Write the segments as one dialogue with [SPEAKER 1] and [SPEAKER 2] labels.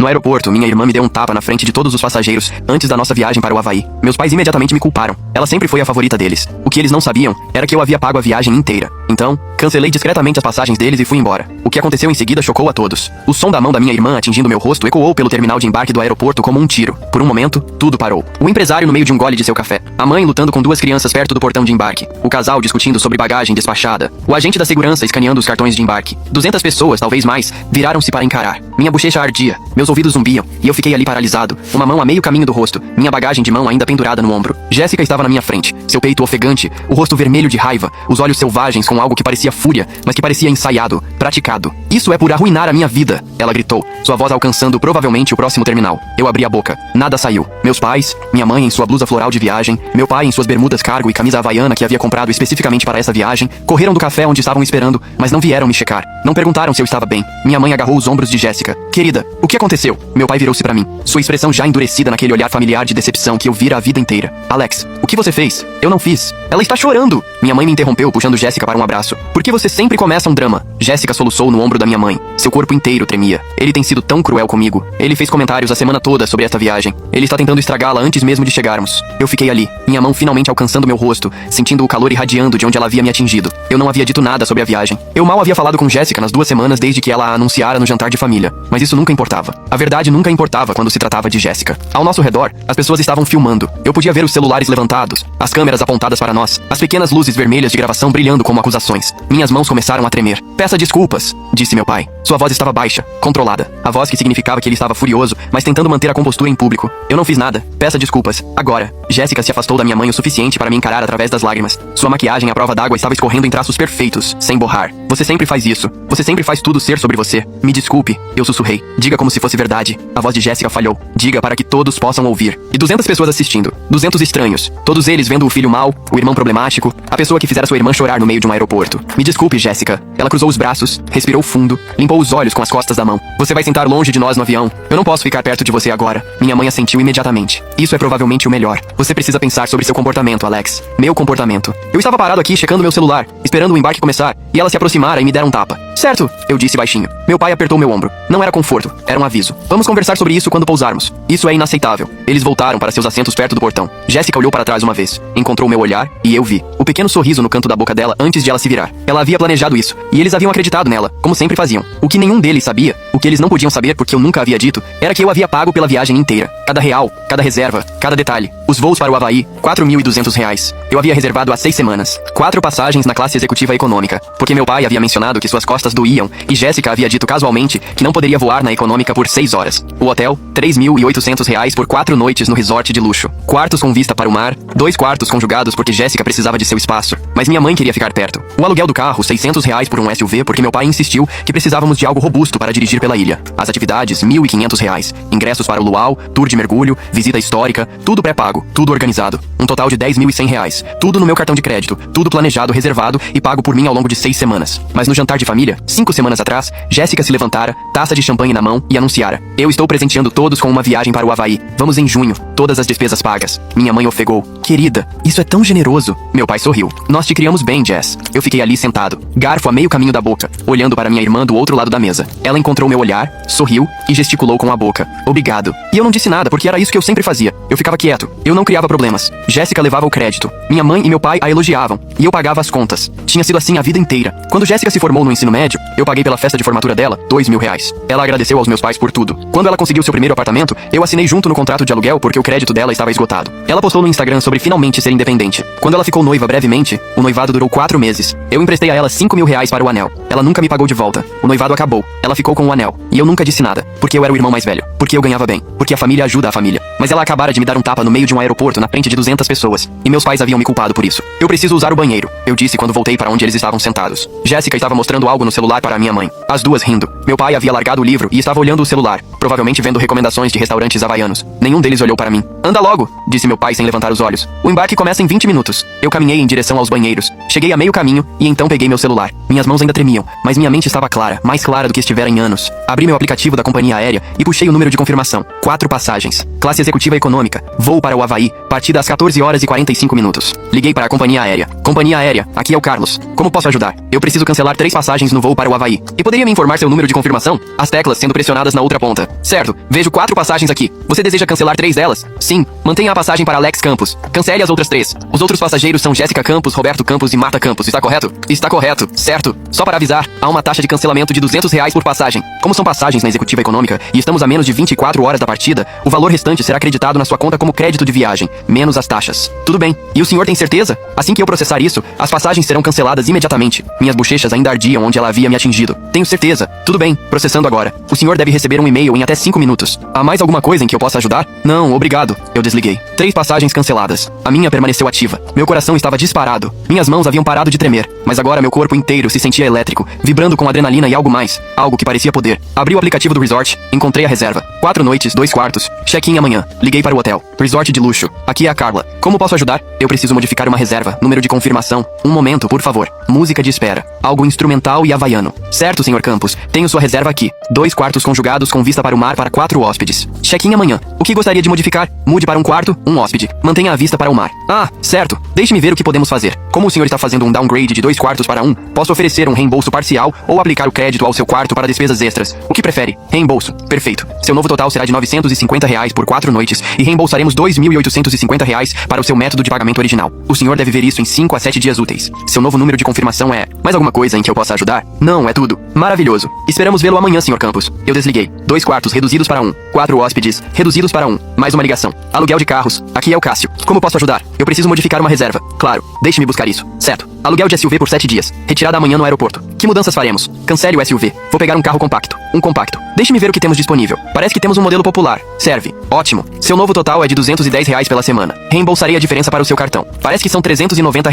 [SPEAKER 1] No aeroporto, minha irmã me deu um tapa na frente de todos os passageiros antes da nossa viagem para o Havaí. Meus pais imediatamente me culparam. Ela sempre foi a favorita deles. O que eles não sabiam era que eu havia pago a viagem inteira. Então, cancelei discretamente as passagens deles e fui embora. O que aconteceu em seguida chocou a todos. O som da mão da minha irmã atingindo meu rosto ecoou pelo terminal de embarque do aeroporto como um tiro. Por um momento, tudo parou. O empresário no meio de um gole de seu café. A mãe lutando com duas crianças perto do portão de embarque. O casal discutindo sobre bagagem despachada. O agente da segurança escaneando os cartões de embarque. 200 pessoas, talvez mais, viraram-se para encarar. Minha bochecha ardia. Meus ouvidos zumbiam. E eu fiquei ali paralisado. Uma mão a meio caminho do rosto. Minha bagagem de mão ainda pendurada no ombro. Jéssica estava na minha frente. Seu peito ofegante. O rosto vermelho de raiva. Os olhos selvagens com algo que parecia fúria, mas que parecia ensaiado, praticado. Isso é por arruinar a minha vida, ela gritou, sua voz alcançando provavelmente o próximo terminal. Eu abri a boca. Nada saiu. Meus pais, minha mãe em sua blusa floral de viagem, meu pai em suas bermudas cargo e camisa havaiana que havia comprado especificamente para essa viagem, correram do café onde estavam esperando, mas não vieram me checar. Não perguntaram se eu estava bem. Minha mãe agarrou os ombros de Jéssica. Querida, o que aconteceu? Meu pai virou-se para mim, sua expressão já endurecida naquele olhar familiar de decepção que eu vira a vida inteira. Alex, o que você fez? Eu não fiz. Ela está chorando. Minha mãe me interrompeu puxando Jéssica para um abraço. Por que você sempre começa um drama? Jéssica soluçou no ombro da minha mãe. Seu corpo inteiro tremia. Ele tem sido tão cruel comigo. Ele fez comentários a semana toda sobre esta viagem. Ele está tentando estragá-la antes mesmo de chegarmos. Eu fiquei ali, minha mão finalmente alcançando meu rosto, sentindo o calor irradiando de onde ela havia me atingido. Eu não havia dito nada sobre a viagem. Eu mal havia falado com Jéssica nas 2 semanas desde que ela a anunciara no jantar de família. Mas isso nunca importava. A verdade nunca importava quando se tratava de Jéssica. Ao nosso redor, as pessoas estavam filmando. Eu podia ver os celulares levantados, as câmeras apontadas para nós, as pequenas luzes vermelhas de gravação brilhando como acusações. Minhas mãos começaram a tremer. Peça desculpas, disse meu pai. Sua voz estava baixa, controlada. A voz que significava que ele estava furioso, mas tentando manter a compostura em público. Eu não fiz nada. Peça desculpas. Agora. Jéssica se afastou da minha mãe o suficiente para me encarar através das lágrimas. Sua maquiagem à prova d'água estava escorrendo em traços perfeitos, sem borrar. Você sempre faz isso. Você sempre faz tudo ser sobre você. Me desculpe, eu sussurrei. Diga como se fosse verdade. A voz de Jéssica falhou. Diga para que todos possam ouvir. E 200 pessoas assistindo. 200 estranhos. Todos eles vendo o filho mau, o irmão problemático, a pessoa que fizera sua irmã chorar no meio de um aeroporto. Me desculpe, Jéssica. Ela cruzou os braços, respirou fundo, limpou os olhos com as costas da mão. Você vai sentar longe de nós no avião. Eu não posso ficar perto de você agora. Minha mãe assentiu imediatamente. Isso é provavelmente o melhor. Você precisa pensar sobre seu comportamento, Alex. Meu comportamento. Eu estava parado aqui checando meu celular, esperando o embarque começar, e ela se aproximara e me dera um tapa. Certo, eu disse baixinho. Meu pai apertou meu ombro. Não era conforto, era um aviso. Vamos conversar sobre isso quando pousarmos. Isso é inaceitável. Eles voltaram para seus assentos perto do portão. Jéssica olhou para trás uma vez, encontrou meu olhar, e eu vi o pequeno sorriso no canto da boca dela antes de ela se virar. Ela havia planejado isso, e eles haviam acreditado nela, como sempre faziam. O que nenhum deles sabia, o que eles não podiam saber porque eu nunca havia dito, era que eu havia pago pela viagem inteira. Cada real, cada reserva, cada detalhe. Os voos para o Havaí, R$ 4.200. Eu havia reservado há 6 semanas. 4 passagens na classe executiva econômica, porque meu pai havia mencionado que suas costas doíam, e Jéssica havia dito casualmente que não poderia voar na econômica por 6 horas. O hotel, R$ 3.800 por 4 noites no resort de luxo. Quartos com vista para o mar, 2 quartos conjugados porque Jéssica precisava de seu espaço, mas minha mãe queria ficar perto. O aluguel do carro, R$ 600 por um SUV porque meu pai insistiu que precisávamos de algo robusto para dirigir pela ilha. As atividades, R$ 1.500. Ingressos para o luau, tour de mergulho, visita histórica, tudo pré-pago, tudo organizado. Um total de R$ 10.100. Tudo no meu cartão de crédito, tudo planejado, reservado e pago por mim ao longo de 6 semanas. Mas no jantar de família, 5 semanas atrás, Jéssica se levantara, taça de champanhe na mão e anunciara: eu estou presenteando todos com uma viagem para o Havaí. Vamos em junho, todas as despesas pagas. Minha mãe ofegou. Querida, isso é tão generoso. Meu pai sorriu. Nós te criamos bem, Jess. Eu fiquei ali sentado, garfo a meio caminho da boca, olhando para minha irmã do outro lado da mesa. Ela encontrou meu olhar, sorriu e gesticulou com a boca. Obrigado. E eu não disse nada porque era isso que eu sempre fazia. Eu ficava quieto. Eu não criava problemas. Jéssica levava o crédito. Minha mãe e meu pai a elogiavam. E eu pagava as contas. Tinha sido assim a vida inteira. Quando Jéssica se formou no ensino médio, eu paguei pela festa de formatura dela R$ 2.000. Ela agradeceu aos meus pais por tudo. Quando ela conseguiu seu primeiro apartamento, eu assinei junto no contrato de aluguel porque o crédito dela estava esgotado. Ela postou no Instagram sobre finalmente ser independente. Quando ela ficou noiva brevemente, o noivado durou 4 meses. Eu emprestei a ela R$ 5.000 para o anel. Ela nunca me pagou de volta. O noivado acabou. Ela ficou com o anel. E eu nunca disse nada. Porque eu era o irmão mais velho. Porque eu ganhava bem. Porque a família ajuda a família. Mas ela acabara de me dar um tapa no meio de um aeroporto na frente de 200 pessoas. E meus pais haviam me culpado por isso. Eu preciso usar o banheiro, eu disse quando voltei para onde eles estavam sentados. Jéssica estava mostrando algo no celular para minha mãe. As duas rindo. Meu pai havia largado o livro e estava olhando o celular, provavelmente vendo recomendações de restaurantes havaianos. Nenhum deles olhou para mim. mim. Anda logo, disse meu pai sem levantar os olhos. O embarque começa em 20 minutos. Eu caminhei em direção aos banheiros. Cheguei a meio caminho e então peguei meu celular. Minhas mãos ainda tremiam, mas minha mente estava clara, mais clara do que estivera em anos. Abri meu aplicativo da companhia aérea e puxei o número de confirmação. 4 passagens. Classe executiva econômica. Voo para o Havaí. Partida às 14 horas e 45 minutos. Liguei para a companhia aérea. Companhia aérea, aqui é o Carlos. Como posso ajudar? Eu preciso cancelar 3 passagens no voo para o Havaí. E poderia me informar seu número de confirmação? As teclas sendo pressionadas na outra ponta. Certo, vejo 4 passagens aqui. Você deseja cancelar 3 delas? Sim. Mantenha a passagem para Alex Campos. Cancele as outras 3. Os outros passageiros são Jéssica Campos, Roberto Campos e Marta Campos. Está correto? Está correto. Certo. Só para avisar, há uma taxa de cancelamento de R$ 200 por passagem. Como são passagens na executiva econômica e estamos a menos de 24 horas da partida, o valor restante será acreditado na sua conta como crédito de viagem, menos as taxas. Tudo bem. E o senhor tem certeza? Assim que eu processar isso, as passagens serão canceladas imediatamente. Minhas bochechas ainda ardiam onde ela havia me atingido. Tenho certeza. Tudo bem. Processando agora. O senhor deve receber um e-mail em até 5 minutos. Há mais alguma coisa em que eu possa ajudar? Não, obrigado. Eu desliguei. 3 passagens canceladas. A minha permaneceu ativa. Meu coração estava disparado. Minhas mãos haviam parado de tremer. Mas agora meu corpo inteiro se sentia elétrico, vibrando com adrenalina e algo mais. Algo que parecia poder. Abri o aplicativo do resort. Encontrei a reserva. 4 noites, 2 quartos. Check-in amanhã. Liguei para o hotel. Resort de luxo. Aqui é a Carla. Como posso ajudar? Eu preciso modificar uma reserva. Número de confirmação. Um momento, por favor. Música de espera. Algo instrumental e havaiano. Certo, Sr. Campos. Tenho sua reserva aqui. 2 quartos conjugados com vista para o mar para 4 hóspedes. Check-in amanhã. O que gostaria de modificar? Mude para um quarto, um hóspede. Mantenha a vista para o mar. Ah, certo. Deixe-me ver o que podemos fazer. Como o senhor está fazendo um downgrade de 2 quartos para 1, posso oferecer um reembolso parcial ou aplicar o crédito ao seu quarto para despesas extras. O que prefere? Reembolso. Perfeito. Seu novo total será de R$ 950 por 4 noites e reembolsaremos R$ 2.850 para o seu método de pagamento original. O senhor deve ver isso em 5 a 7 dias úteis. Seu novo número de confirmação é... Mais alguma coisa em que eu possa ajudar? Não, é tudo. Maravilhoso. Esperamos vê-lo amanhã, Sr. Campos. Eu desliguei. 2 quartos reduzidos para 1. 4 hóspedes reduzidos para 1. Mais uma ligação. Aluguel de carros. Aqui é o Cássio. Como posso ajudar? Eu preciso modificar uma reserva. Claro. Deixe-me buscar isso. Certo. Aluguel de SUV por 7 dias. Retirada amanhã no aeroporto. Que mudanças faremos? Cancele o SUV. Vou pegar um carro compacto. Um compacto. Deixe-me ver o que temos disponível. Parece que temos um modelo popular. Serve. Ótimo. Seu novo total é de R$ 210 pela semana. Reembolsarei a diferença para o seu cartão. Parece que são R$ 390.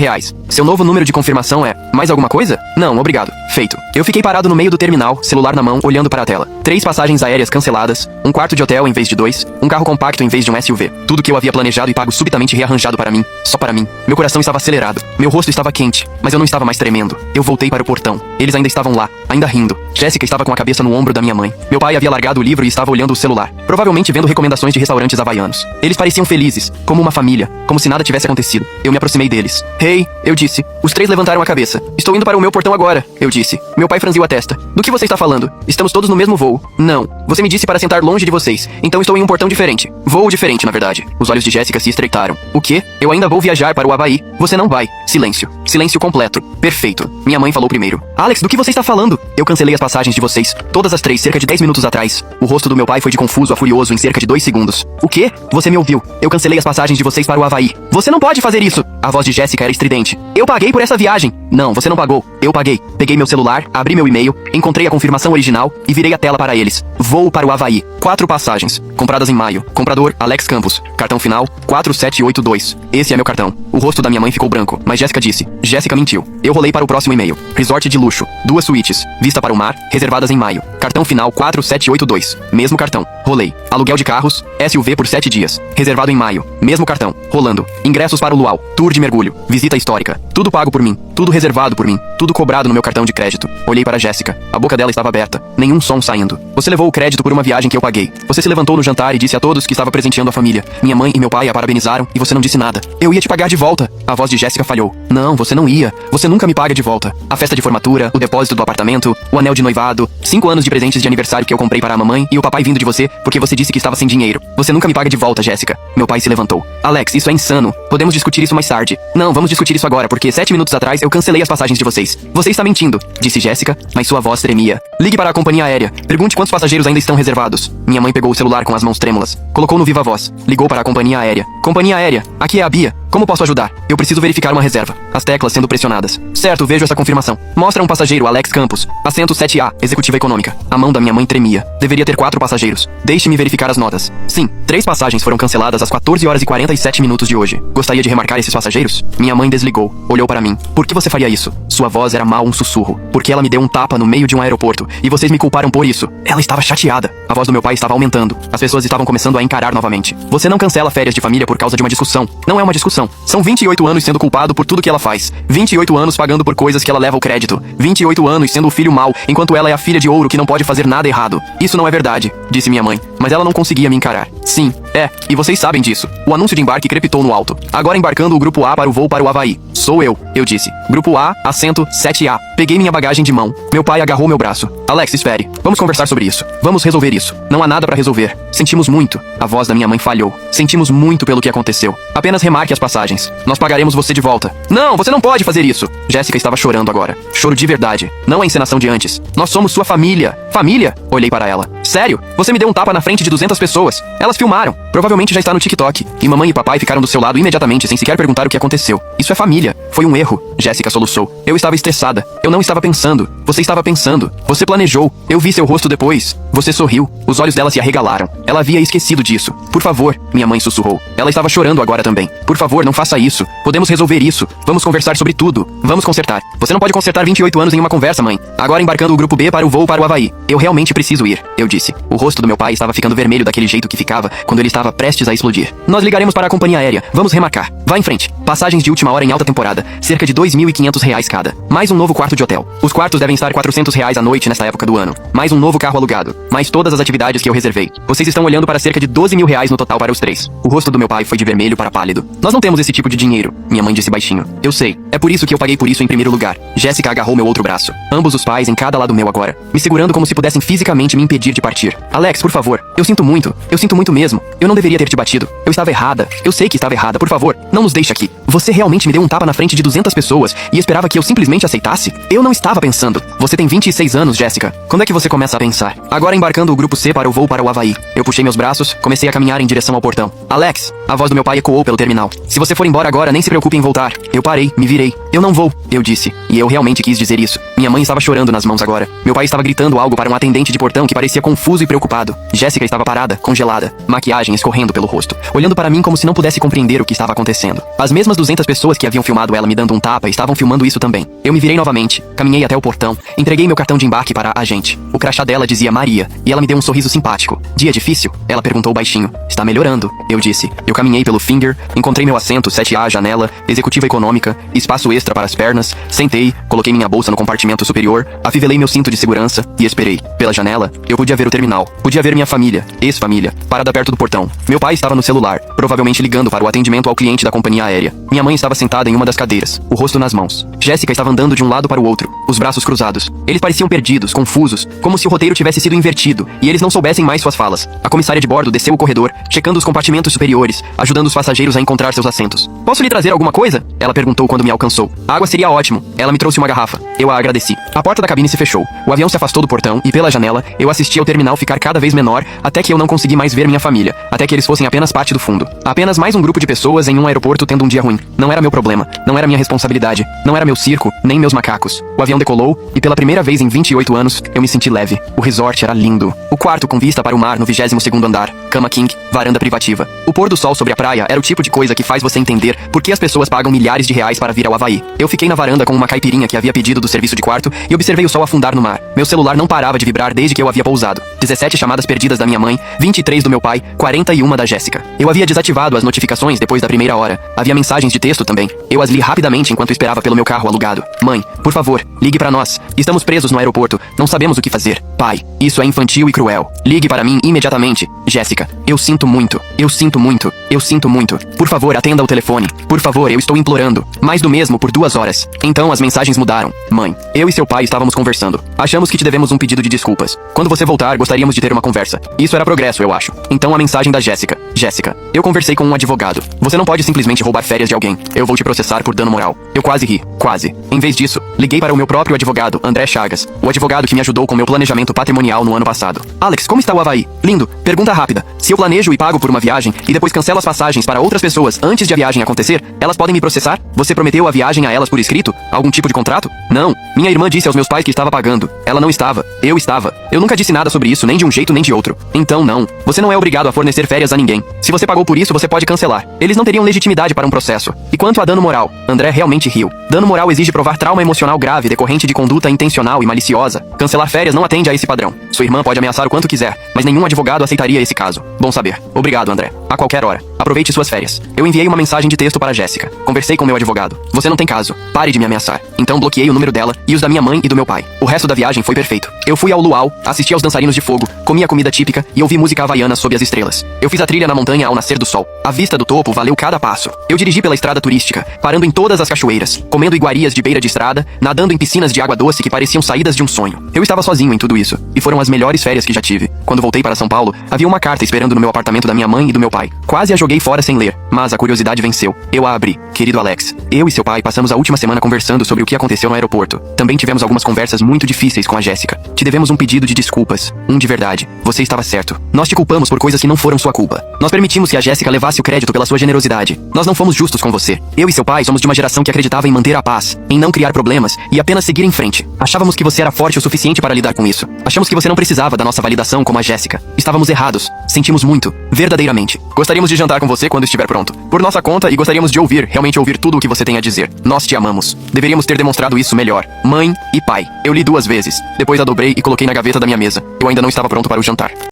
[SPEAKER 1] Seu novo número de confirmação é... Mais alguma coisa? Não, obrigado. Feito. Eu fiquei parado no meio do terminal, celular na mão, olhando para a tela. 3 passagens aéreas canceladas, um quarto de hotel em vez de 2, um carro compacto em vez de um SUV. Tudo que eu havia planejado e pago subitamente rearranjado para mim. Só para mim. Meu coração estava acelerado. Meu rosto estava quente, mas eu não estava mais tremendo. Eu voltei para o portão. Eles ainda estavam lá, ainda rindo. Jéssica estava com a cabeça no ombro da minha mãe. Meu pai havia largado o livro e estava olhando o celular, provavelmente vendo recomendações de restaurantes havaianos. Eles pareciam felizes, como uma família, como se nada tivesse acontecido. Eu me aproximei deles. Hey, eu disse. Os 3 levantaram a cabeça. Estou indo para o meu portão agora, eu disse. Meu pai franziu a testa. Do que você está falando? Estamos todos no mesmo voo. Não. Você me disse para sentar longe de vocês, então estou em um portão diferente. Voo diferente, na verdade. Os olhos de Jéssica se estreitaram. O quê? Eu ainda vou viajar para o Havaí. Você não vai. Silêncio. Silêncio completo. Perfeito. Minha mãe falou primeiro. Alex, do que você está falando? Eu cancelei as passagens de vocês. Todas as 3, cerca de 10 minutos atrás. O rosto do meu pai foi de confuso a furioso em cerca de 2 segundos. O quê? Você me ouviu. Eu cancelei as passagens de vocês para o Havaí. Você não pode fazer isso. A voz de Jéssica era estridente. Eu paguei por essa viagem. Não, você não pagou. Eu paguei. Peguei meu celular, abri meu e-mail, encontrei a confirmação original e virei a tela para eles. Voo para o Havaí. 4 passagens. Compradas em maio. Comprador, Alex Campos. Cartão final, 4782. Esse é meu cartão. O rosto da minha mãe ficou branco, mas Jéssica disse. Jéssica mentiu. Eu rolei para o próximo e-mail. Resort de luxo. 2 suítes. Vista para o mar. Reservadas em maio. Cartão final 4782. Mesmo cartão. Rolei. Aluguel de carros. SUV por 7 dias. Reservado em maio. Mesmo cartão. Rolando. Ingressos para o Luau. Tour de mergulho. Visita histórica. Tudo pago por mim. Tudo reservado por mim. Tudo cobrado no meu cartão de crédito. Olhei para Jéssica. A boca dela estava aberta. Nenhum som saindo. Você levou o crédito por uma viagem que eu paguei. Você se levantou no jantar e disse a todos que estava presenteando a família. Minha mãe e meu pai a parabenizaram e você não disse nada. Eu ia te pagar de volta. A voz de Jéssica falhou. Não, você não ia. Você nunca me paga de volta. A festa de formatura, o depósito do apartamento, o anel de noivado, 5 anos de presentes de aniversário que eu comprei para a mamãe e o papai vindo de você porque você disse que estava sem dinheiro. Você nunca me paga de volta, Jéssica. Meu pai se levantou. Alex, isso é insano. Podemos discutir isso mais tarde. Não, vamos discutir isso agora porque 7 minutos atrás eu cancelei as passagens de vocês. Você está mentindo, disse Jéssica, mas sua voz tremia. Ligue para a companhia aérea. Pergunte quantos passageiros ainda estão reservados. Minha mãe pegou o celular com as mãos trêmulas. Colocou no viva voz. Ligou para a companhia aérea. Companhia aérea, aqui é a Bia. Como posso ajudar? Eu preciso verificar uma reserva. As teclas sendo pressionadas. Certo, vejo essa confirmação. Mostra um passageiro, Alex Campos. Assento 7A, executiva econômica. A mão da minha mãe tremia. Deveria ter 4 passageiros. Deixe-me verificar as notas. Sim, 3 passagens foram canceladas às 14 horas e 47 minutos de hoje. Gostaria gostaria de remarcar esses passageiros? Minha mãe desligou, olhou para mim. Por que você faria isso? Sua voz era mal um sussurro. Porque ela me deu um tapa no meio de um aeroporto e vocês me culparam por isso. Ela estava chateada. A voz do meu pai estava aumentando. As pessoas estavam começando a encarar novamente. Você não cancela férias de família por causa de uma discussão. Não é uma discussão. São 28 anos sendo culpado por tudo que ela faz. 28 anos pagando por coisas que ela leva o crédito. 28 anos sendo o filho mau, enquanto ela é a filha de ouro que não pode fazer nada errado. Isso não é verdade, disse minha mãe. Mas ela não conseguia me encarar. Sim, é, e vocês sabem disso. O anúncio de embarque crepitou no alto. Agora embarcando o grupo A para o voo para o Havaí. Sou eu disse. Grupo A, assento 7A. Peguei minha bagagem de mão. Meu pai agarrou meu braço. Alex, espere. Vamos conversar sobre isso. Vamos resolver isso. Não há nada para resolver. Sentimos muito. A voz da minha mãe falhou. Sentimos muito pelo que aconteceu. Apenas remarque as passagens. Nós pagaremos você de volta. Não, você não pode fazer isso. Jéssica estava chorando agora. Choro de verdade. Não a encenação de antes. Nós somos sua família. Família? Olhei para ela. Sério? Você me deu um tapa na frente de 200 pessoas. Elas filmaram. Provavelmente já está no TikTok. E mamãe e papai ficaram do seu lado imediatamente sem sequer perguntar o que aconteceu. Isso é família. Foi um erro. Jéssica soluçou. Eu estava estressada. Eu não estava pensando. Você estava pensando. Você planejou. Eu vi seu rosto depois. Você sorriu. Os olhos dela se arregalaram. Ela havia esquecido disso. Por favor, minha mãe sussurrou. Ela estava chorando agora também. Por favor, não faça isso. Podemos resolver isso. Vamos conversar sobre tudo. Vamos consertar. Você não pode consertar 28 anos em uma conversa, mãe. Agora embarcando o grupo B para o voo para o Havaí. Eu realmente preciso ir, eu disse. O rosto do meu pai estava ficando vermelho daquele jeito que ficava quando ele estava prestes a explodir. Nós ligaremos para a companhia aérea. Vamos remarcar. Vá em frente. Passagens de última hora em alta temporada. Cerca de R$ 2.500 cada. Mais um novo quarto de hotel. Os quartos devem estar R$ 400 à noite nesta época do ano. Mais um novo carro alugado. Mais todas as atividades que eu reservei. Vocês estão olhando para cerca de R$ 12.000 no total para os três. O rosto do meu pai foi de vermelho para pálido. Nós não temos esse tipo de dinheiro, minha mãe disse baixinho. Eu sei. É por isso que eu paguei por isso em primeiro lugar. Jéssica agarrou meu outro braço. Ambos os pais em cada lado meu agora. Me segurando como se pudessem fisicamente me impedir de partir. Alex, por favor. Eu sinto muito. Eu sinto muito mesmo. Eu não deveria ter te batido. Eu estava errada. Eu sei que estava errada. Por favor, não nos deixe aqui. Você realmente me deu um tapa na frente de 200 pessoas e esperava que eu simplesmente aceitasse? Eu não estava pensando. Você tem 26 anos, Jéssica. Quando é que você começa a pensar? Agora embarcando o grupo C para o voo para o Havaí. Eu puxei meus braços, comecei a caminhar em direção ao portão. Alex, a voz do meu pai ecoou pelo terminal. Se você for embora agora, nem se preocupe em voltar. Eu parei, me virei. Eu não vou, eu disse. E eu realmente quis dizer isso. Minha mãe estava chorando nas mãos agora. Meu pai estava gritando algo para um atendente de portão que parecia confuso e preocupado. Jéssica estava parada, congelada, maquiagem escorrendo pelo rosto, olhando para mim como se não pudesse compreender o que estava acontecendo. As mesmas 200 pessoas que haviam filmado ela me dando um tapa estavam filmando isso também. Eu me virei novamente, caminhei até o portão, entreguei meu cartão de embarque para a agente. O crachá dela dizia Maria, e ela me deu um sorriso simpático. Dia difícil? Ela perguntou baixinho. Está melhorando, eu disse. Eu caminhei pelo Finger, encontrei meu assento 7A, janela, executiva econômica, espaço extra para as pernas, sentei, coloquei minha bolsa no compartimento superior, afivelei meu cinto de segurança e esperei. Pela janela, eu podia ver o terminal, podia ver minha família, ex-família, parada perto do portão. Meu pai estava no celular, provavelmente ligando para o atendimento ao cliente da companhia aérea. Minha mãe estava sentada em uma das cadeiras, o rosto nas mãos. Jéssica estava andando de um lado para o outro, os braços cruzados. Eles pareciam perdidos, confusos, como se o roteiro tivesse sido invertido e eles não soubessem mais suas falas. A comissária de bordo desceu o corredor, checando os compartimentos superiores, ajudando os passageiros a encontrar seus assentos. Posso lhe trazer alguma coisa? Ela perguntou quando me alcançou. A água seria ótimo. Ela me trouxe uma garrafa. Eu a agradeci. A porta da cabine se fechou. O avião se afastou do portão e pela janela, eu assisti ao terminal ficar cada vez menor até que eu não consegui mais ver minha família, até que eles fossem apenas parte do fundo. Apenas mais um grupo de pessoas em um aeroporto tendo um dia ruim. Não era meu problema, não era minha responsabilidade, não era meu circo, nem meus macacos. O avião decolou e pela primeira vez em 28 anos, eu me senti leve. O resort era lindo. O quarto com vista para o mar no 22º andar, cama king, varanda privativa. O pôr do sol sobre a praia era o tipo de coisa que faz você entender por que as pessoas pagam milhares de reais para vir ao Havaí. Eu fiquei na varanda com uma caipirinha que havia pedido do serviço de quarto e observei o sol afundar no mar. Meu celular não parava de vibrar desde que eu havia pousado. 17 chamadas perdidas da minha mãe, 23 do meu pai, 41 da Jéssica. Eu havia desativado as notificações depois da primeira hora. Havia mensagens de texto também. Eu as li rapidamente enquanto esperava pelo meu carro alugado. Mãe, por favor, ligue para nós. Estamos presos no aeroporto. Não sabemos o que fazer. Pai, isso é infantil e cruel. Ligue para mim imediatamente. Jéssica, eu sinto muito. Eu sinto muito. Eu sinto muito. Por favor, atenda o telefone. Por favor, eu estou implorando. Mais do mesmo por 2 horas. Então as mensagens mudaram. Mãe, eu e seu pai estávamos conversando. Achamos que te devemos um pedido de desculpas. Quando você voltar, gostaríamos de ter uma conversa. Isso era progresso, eu acho. Então a mensagem da Jéssica. Jéssica, eu conversei com um advogado. Você não pode simplesmente roubar férias de alguém. Eu vou te processar por dano moral. Eu quase ri. Quase. Em vez disso, liguei para o meu próprio advogado, André Chagas. O advogado que me ajudou com meu planejamento patrimonial no ano passado. Alex, como está o Havaí? Lindo. Pergunta rápida. Se eu planejo e pago por uma viagem e depois cancelo cancelo as passagens para outras pessoas antes de a viagem acontecer, elas podem me processar? Você prometeu a viagem a elas por escrito? Algum tipo de contrato? Não. Minha irmã disse aos meus pais que estava pagando. Ela não estava. Eu estava. Eu nunca disse nada sobre isso, nem de um jeito nem de outro. Então não. Você não é obrigado a fornecer férias a ninguém. Se você pagou por isso, você pode cancelar. Eles não teriam legitimidade para um processo. E quanto a dano moral? André realmente riu. Dano moral exige provar trauma emocional grave decorrente de conduta intencional e maliciosa. Cancelar férias não atende a esse padrão. Sua irmã pode ameaçar o quanto quiser, mas nenhum advogado aceitaria esse caso. Bom saber. Obrigado, André. A qualquer hora. Aproveite suas férias. Eu enviei uma mensagem de texto para Jéssica. Conversei com meu advogado. Você não tem caso. Pare de me ameaçar. Então bloqueei o número dela e os da minha mãe e do meu pai. O resto da viagem foi perfeito. Eu fui ao luau, assisti aos dançarinos de fogo, comi a comida típica e ouvi música havaiana sob as estrelas. Eu fiz a trilha na montanha ao nascer do sol. A vista do topo valeu cada passo. Eu dirigi pela estrada turística, parando em todas as cachoeiras, comendo iguarias de beira de estrada, nadando em piscinas de água doce que pareciam saídas de um sonho. Eu estava sozinho em tudo isso, e foram as melhores férias que já tive. Quando voltei para São Paulo, havia uma carta esperando no meu apartamento da minha mãe e do meu pai. Quase a joguei fora sem ler, mas a curiosidade venceu. Eu a abri. Querido Alex, eu e seu pai passamos a última semana conversando sobre o que aconteceu no aeroporto. Também tivemos algumas conversas muito difíceis com a Jéssica. Te devemos um pedido de desculpas. Um de verdade. Você estava certo. Nós te culpamos por coisas que não foram sua culpa. Nós permitimos que a Jéssica levasse o crédito pela sua generosidade. Nós não fomos justos com você. Eu e seu pai somos de uma geração que acreditava em manter a paz, em não criar problemas e apenas seguir em frente. Achávamos que você era forte o suficiente para lidar com isso. Achamos que você não precisava da nossa validação como a Jéssica. Estávamos errados. Sentimos muito. Verdadeiramente. Gostaríamos de jantar com você quando estiver pronto. Por nossa conta e gostaríamos de ouvir, realmente ouvir tudo o que você tem a dizer. Nós te amamos. Deveríamos ter demonstrado isso melhor. Mãe e pai. Eu li 2 vezes. Depois a dobrei e coloquei na gaveta da minha mesa. Eu ainda não estava pronto para o jantar.